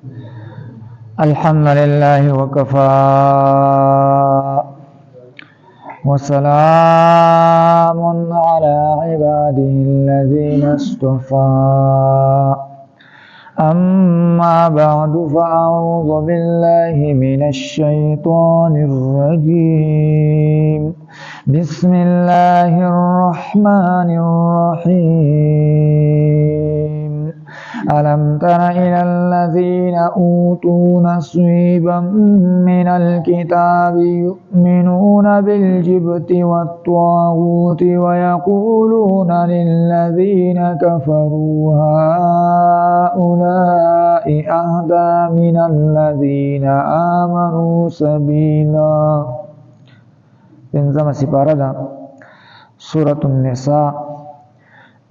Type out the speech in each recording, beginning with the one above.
الحمد لله وكفى وسلام على عباده الذين اصطفى أما بعد فأعوذ بالله من الشيطان الرجيم بسم الله الرحمن الرحيم ألم تر إلى الذين أوتوا نصيبا من الكتاب يؤمنون بالجبت والطاغوت ويقولون للذين كفروا هؤلاء أهدى من الذين آمنوا سبيلا. پنځمه سپاره ده سورة النساء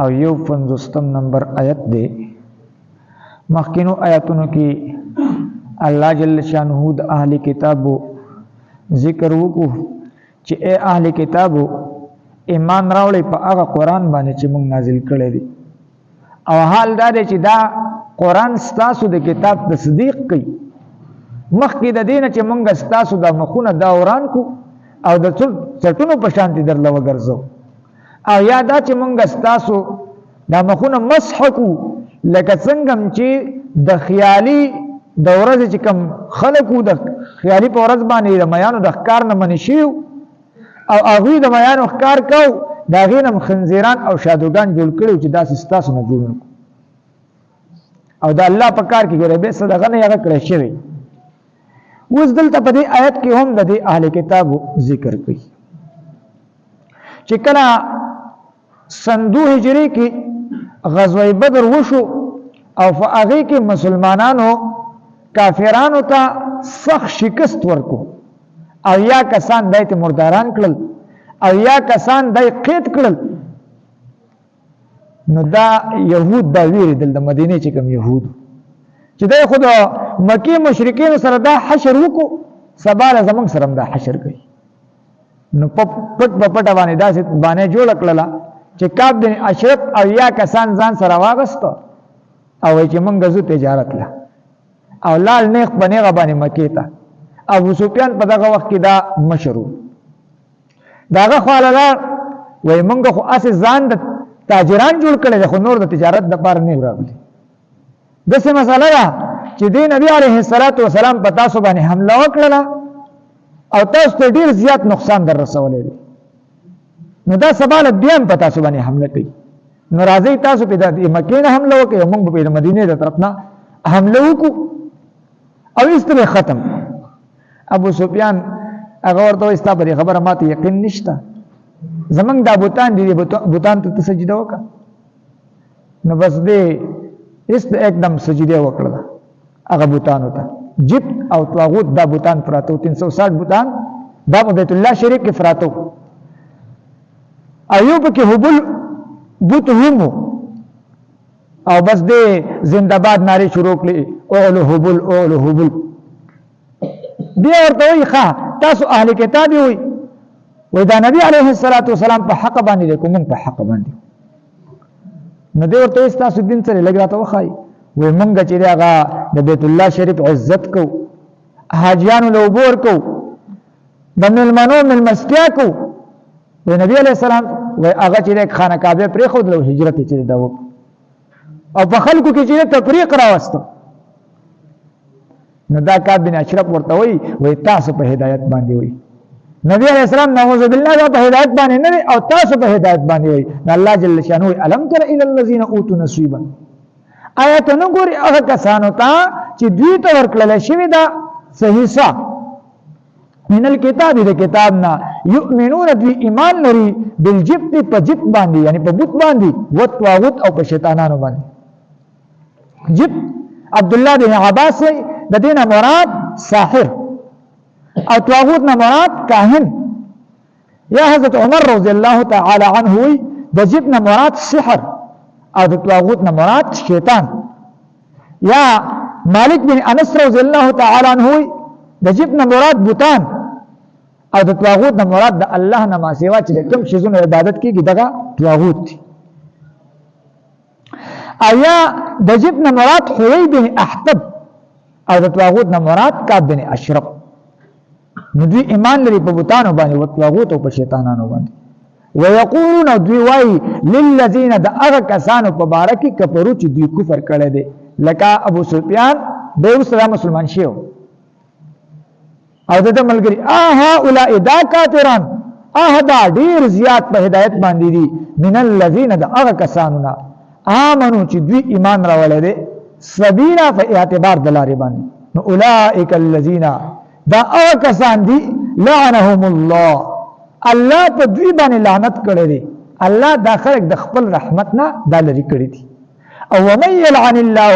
او 51 نمبر آیت دی. مخکینو آیاتونو کې الله جل شانه د اهل کتابو ذکر وکړو چې اے اهل کتابو ایمان راوړئ په هغه قرآن باندې چې موږ نازل کړی دی او حال دا دی چې دا قرآن ستاسو د کتاب تصدیق کوي. مخکې د دینه چې موږ ستاسو د مخونه دا وران کو او د چټونو په شانتي درله وګرځو او یا دا چې موږ ستاسو دا مخونه مسح کو لکه څنګه چې د خیالي د ورځې چې کوم خلکو د خیالي په ورځ باندې د میانو د ښکار نه منې شي او هغوی د میانو ښکار کو د هغې نه خنزیران او شادوګان جوړ کړي چې داسې ستاسو نه جوړ نه او د الله په کار کې ګوره بې څه دغه نه هغه کړی شوی. اوس دلته په دې آیت کې هم د دې اهل کتابو ذکر کوي چې کله سن 2 هجري کې غزوه بدر وشو او په هغه کې مسلمانانو کافرانو ته سخت شکست ورکو او یا کسان دایته مرداران کړل او یا کسان دای قید کړل. نو دا يهود دا ویری دل د مدینه چې کوم يهود چې دای خود مکی مشرکین سره دا حشر وکړو سباله زمنګ سره دا حشر کوي. نو پټ باندې داسې باندې جوړ کړل چې کعب بن اشرف او یا کسان ځان سره واغست او چې مونږ زو تجارت له او لال نیخ بنیغه باندې مکی ته ابو سفیان په دغه وخت کې دا مشرو داغه خواله وای مونږ خو اسې ځان د تاجران جوړ کړل خو نور د تجارت د پاره نه راغلي. دغه مسله ده چې د نبی عليه الصلاه والسلام په تاسو باندې حمله وکړه او تاسو ته ډیر زیات نقصان در رسولې دي. نو دا سباله بیا په تاسو باندې حمله کوي. نو راځي تاسو په د مکې نه حمله وکړئ موږ په مدینه د طرف نه حمله وکړو او ایستله ختم. ابو سفیان هغه ورته استا په خبره ماته یقین نشته زمنګ دا بوتان دي بوتان ته سجده وکړه. نو بس دې است एकदम سجده وکړه هغه بوتان ته جبت او طاغوت دا بوتان پراته 360 بوتان دا په بیت الله شریف کې پراته ایوب کې هبل بوت همو او بس دې زنده‌باد ناری شروع کړي اول هبل اول هبل. بیا ورته وي ښه تاسو اهل کتاب وي وای دا نبی عليه الصلاه والسلام په حق باندې کوم په حق باندې نو دې ورته تاسو دین سره لګراته وخای وای مونږ چې هغه د بیت الله شریف عزت کو حاجیانو له وبور کو د ملمنو ملمستیا کو وای نبی عليه السلام وای هغه چې خانه کعبه پرې خو د هجرت چې دا و او په خلکو کې چې تفریق راوستو. نو دا کعب بن اشرف ورته وای تاسو په هدایت باندې وای نبی علیہ السلام نعوذ بالله په هدایت باندې نه او تاسو په هدایت باندې وای. الله جل شانه الم تر الى الذين اوتوا نصيبا آیت نو ګوري هغه کسانو ته چې دوی ته ورکړل شوی دا صحیحه من الكتاب د کتابنا یؤمنون بالایمان لري بالجبت په جبت باندې یعنی په بت باندې وطاغوت او په شیطانانو باندې. جبت عبد الله بن عباس د دینه مراد ساحر او طاغوت نه مراد کاهن. یا حضرت عمر رضی الله تعالی عنه د جبت نه مراد سحر او د طاغوت نه مراد شیطان. یا مالک بن انس رضی الله تعالی عنه د جبت نه مراد بوتان او د طاغوت نه مراد د الله نه ما سیوا چې کوم شیزونو عبادت کیږي دغه طاغوت دي. ایا د جبت نه مراد حوی بن احتب او د طاغوت نه مراد کعب بن اشرف. نو دوی ایمان لري په بوتانو باندې او طاغوت او په شیطانانو باندې. ويقولون دوی وای للذین د هغه کسانو په باره کې کفرو چې دوی کفر کړی دی لکه ابو سفیان به اوس مسلمان شو او د ملګری اولئک دا کافران دا ډیر زیات په هدایت باندې دي من الذین د هغه کسانو نه آمنو چې دوی ایمان راوړل دي سبیلا په اعتبار د لارې باندې. نو اولئک الذین دا هغه کسان دي لعنهم الله الله په دوی باندې لعنت کړی دی. الله دا خلک د خپل رحمت نه دا لري کړی دي. او ومن یلعن الله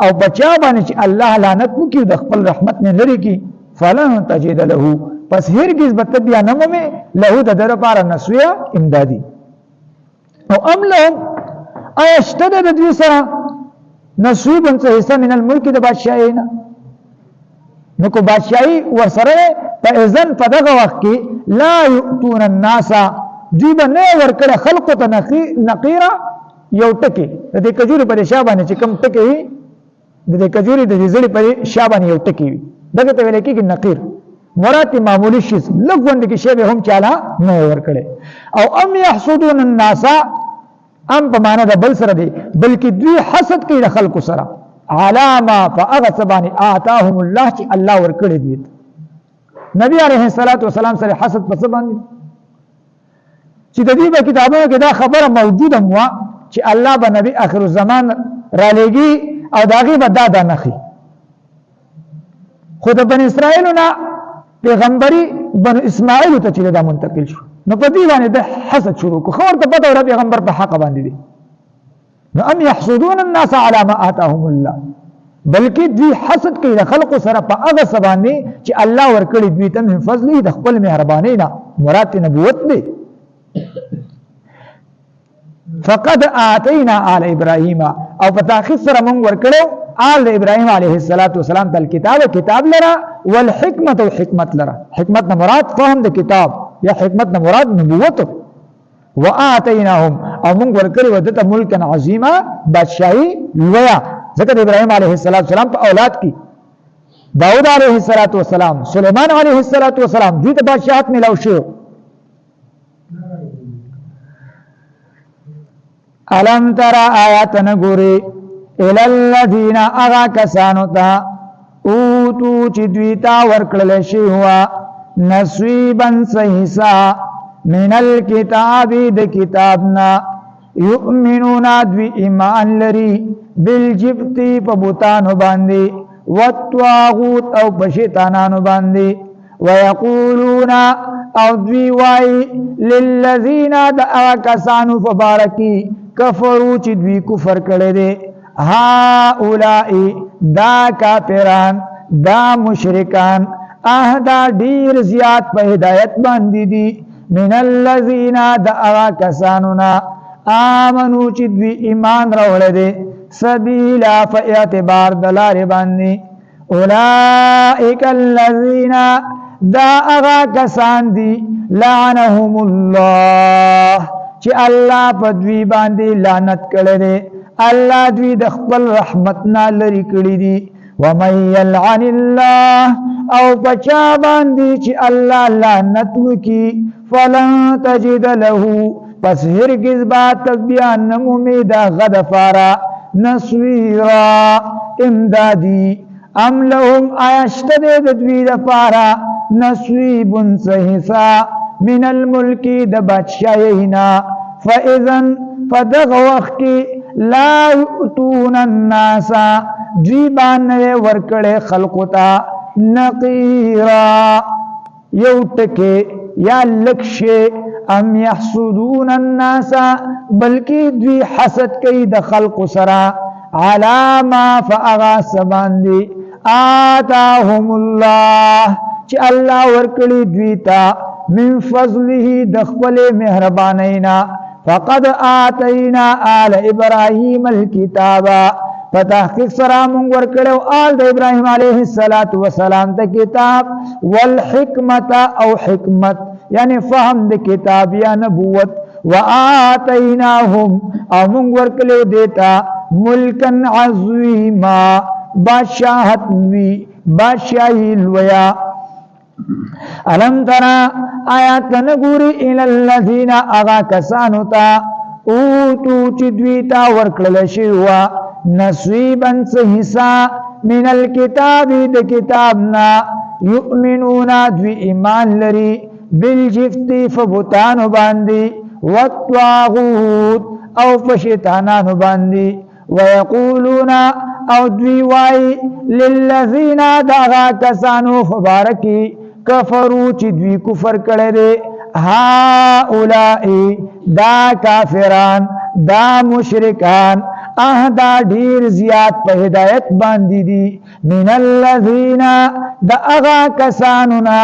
او بچا باندې چې الله لعنت وکړي د خپل رحمت نه لري کی فلن تجد له پس هرگز به بیا نه مومي له د در لپاره نسویا امدادي. او ام لهم ایشتد د دوی سره نصیب څه حصہ من الملک د بادشاہي نه. نو کو بادشاہي ورسره په اذن په دغه وخت کې لا یؤتون الناس دوی به نه ورکړه خلق ته نقیرا یو ټکی د دې کجوري په شابانه چې کم ټکی وي د دې کجوري د زړی په شابانه یو ټکی وي دغه ته ویل کېږي نقیر. مراد معمولی شی لګوند کې شی به هم چاله نه ورکړي. او ام يحسدون الناس ام په معنا د بل سره دی بلکې دوی حسد کوي د خلکو سره علامه فاغه سبانی آتاهم الله چې الله ورکړي دي. نبی عليه الصلاه والسلام سره حسد په څه باندې چې د دې په کتابونو کې دا خبره موجوده مو چې الله به نبی اخر الزمان را لېږي او داغي به دا نخي. خود بن اسرائیل نه پیغمبري بن اسماعیل ته چې دا منتقل شو نو په دې باندې د حسد شروع کو خبر ته پته ور پیغمبر په حق باندې دي. نو ام يحسدون الناس على ما آتاهم الله بلکې دوی حسد کوي د خلقو سره په هغه سبانه چې الله ورکړي دوی ته من فضل د خپل مهرباني نه مراد نبوت دی. فقد آتینا آل ابراهیم او په تاخیر سره مونږ ورکړو آل ابراهیم علیه السلام تل کتاب لرا والحکمت او حکمت لرا. حکمت نه مراد فهم د کتاب یا حکمت نه مراد نبوت. وآتیناهم او مونږ ورکړو ودته ملکا عظیما بادشاہي لویا ځکه د ابراهیم علیه السلام په اولاد کې داود علیه السلام سليمان علیه السلام دوی ته بادشاہت ملو شو. الم ترى آیات نګوري الى الذين اغا کسانو ته اوتو چې دوی ته ورکړل شي هوا نصیبا صحیحا من الكتاب د کتابنا یؤمنون دوی ایمان لري بالجبت په بوتانو باندې والطاغوت او په شیطانانو باندې ويقولون او دوی وای للذین دعا کسانو فبارکی کفرو چې دوی کفر کړي دي هؤلاء دا کافران دا مشرکان دا ډیر زیات په هدایت باندې دي من الذین دعا کسانو نا آمنو چې دوی ایمان راوړل دي سبیلا فاعتبار دلار باندې اولئک الذین دا اغا کسان دی لعنهم الله چې الله په دوی باندې لعنت کړي دي الله دوی د خپل رحمت نه لري کړي دي. ومن يلعن الله او بچا باندې چې الله لعنت وکي فلن تجد له پس هرگز با تبیا نمومی دا غدفارا نصویرا امدادی ام لهم آیشتد دوی دفارا نصیب صحیحا من الملک د بادشاہینا فاذن فدغ وقت لا یؤتون الناس جیبان ورکڑے خلقتا نقیرا یوٹکے یا لکشے ام یحسدون الناس بلکی دوی حسد کئی د خلق سرا علا ما فاغاس باندی آتاهم اللہ چی اللہ ورکلی دویتا من فضله دخبل مہربانینا فقد آتینا آل ابراہیم الكتابا فتحقیق سرامون ورکلو آل دا ابراہیم علیہ السلام تا کتاب والحکمت او حکمت یعنی فهم دا کتاب یا نبوت وآتیناهم امون ورکلو دیتا ملکن عظیما بادشاہت وی بادشاہی لویا علم ترا آیات نگوری الالذین اغا کسانو تا اوتو چدویتا ورکلل شیوا نصیبا سحسا من الكتاب د کتابنا یؤمنون دوی ایمان لري بالجفت فبتانو باندی والطاغوت او فشیطانانو باندی ويقولون او دوی وای للذین دغا کسانو فبارکی کفرو چې دوی کفر کړی دی هؤلاء دا کافران دا مشرکان دا ډیر زیات په هدایت باندې دي من الذین دا اغا کسانونا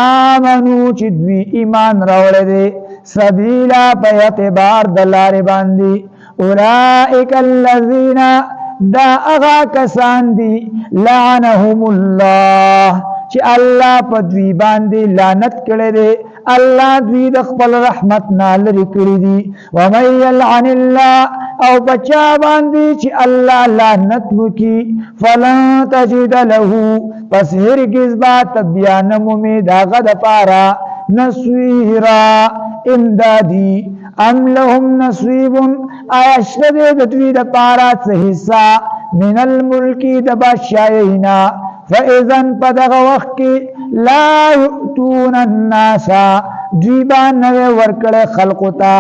آمنو چې دوی ایمان راوړی دی سبیلا په اعتبار د لارې باندې اولئک الذین دا اغا کسان دي لعنهم الله چې الله په دوی باندې لعنت کړی دی الله دوی د خپل رحمت نه لرې کړي دي ومن یلعن الله او بچا باندې چې الله لعنت وکي فلن تجد له پس هرگز با تبیان مومي داغه د پاره نصيرا امدادي ام لهم نصيب ایشد د دوی د پاره څه حصہ من الملک د بادشاہینا فاذن پدغه وخت کې لا یؤتون الناس جیبان نوے ورکڑے خلقتا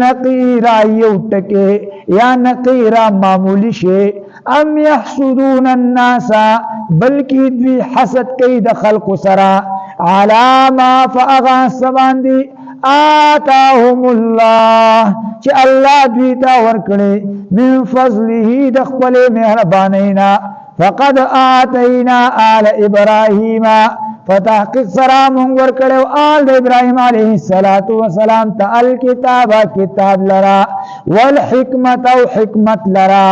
نقیرا یو ٹکے یا نقیرا معمولی شے ام یحسدون الناس بلکی دوی حسد کئی د خلق سرا علاما فاغا سباندی آتاهم الله چې الله دوی تا ورکړي من فضله د خپل مهربانینا فقد آتینا آل ابراهیم فتحقیق سلام ورکړو آل ابراهیم علیه السلام ته الکتاب کتاب لرا والحکمت او حکمت لرا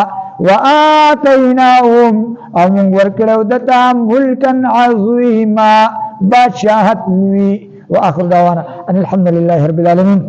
وآتیناهم او ورکړو دتا ملکا عظیما بادشاہت وی واخر دعوانا ان الحمد لله رب العالمين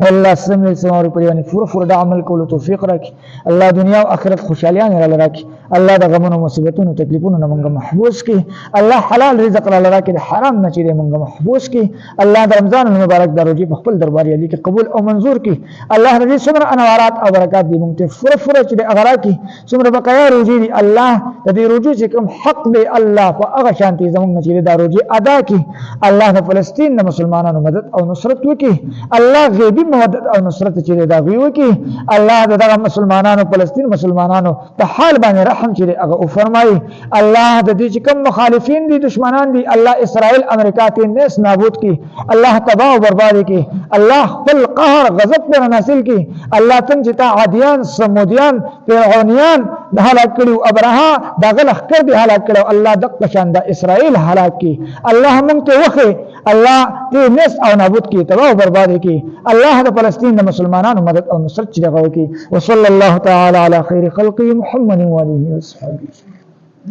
الله سمع سمار پریانی فور د عمل کولو توفیق راکړي الله دنیا او آخرت خوشالیان را لراکړي الله د غمونو مصیبتونو تکلیفونو نه موږ محفوظ کړي الله حلال رزق را لراکړي د حرام نه چې موږ محفوظ کړي الله د رمضان المبارک د روزي په خپل دربار علی کې قبول او منظور کړي الله دې څومره انوارات او برکات دې موږ ته فور چې د اغرا کې څومره بقایا روزي دي الله د دې روزي چې کوم حق دی الله په هغه شانتي زموږ نه چې د روزي ادا کړي الله د فلسطین د مسلمانانو مدد او نصرت وکړي الله غیبی مدد او نصرت چې دا غوي وکي الله دغه مسلمانانو فلسطین مسلمانانو په حال باندې رحم چې هغه او فرمایي الله د دې چې کوم مخالفین دي دشمنان دي الله اسرائیل امریکا ته نس نابود کی الله تباہ او برباد کی الله خپل قهر غضب پر نازل کی الله تم چې تا عادیان سمودیان فرعونیان د هلاک کړو ابرها دغه لخر دي هلاک کړو الله د شان د اسرائیل هلاک کی الله مونږ ته وخه الله دې نس او نابود کی تباہ او برباد کی الله د فلسطین د مسلمانانو مدد او نصرت چې دغه وکي وصلی الله تعالی علی خیر خلقه محمد و علیه وصحبه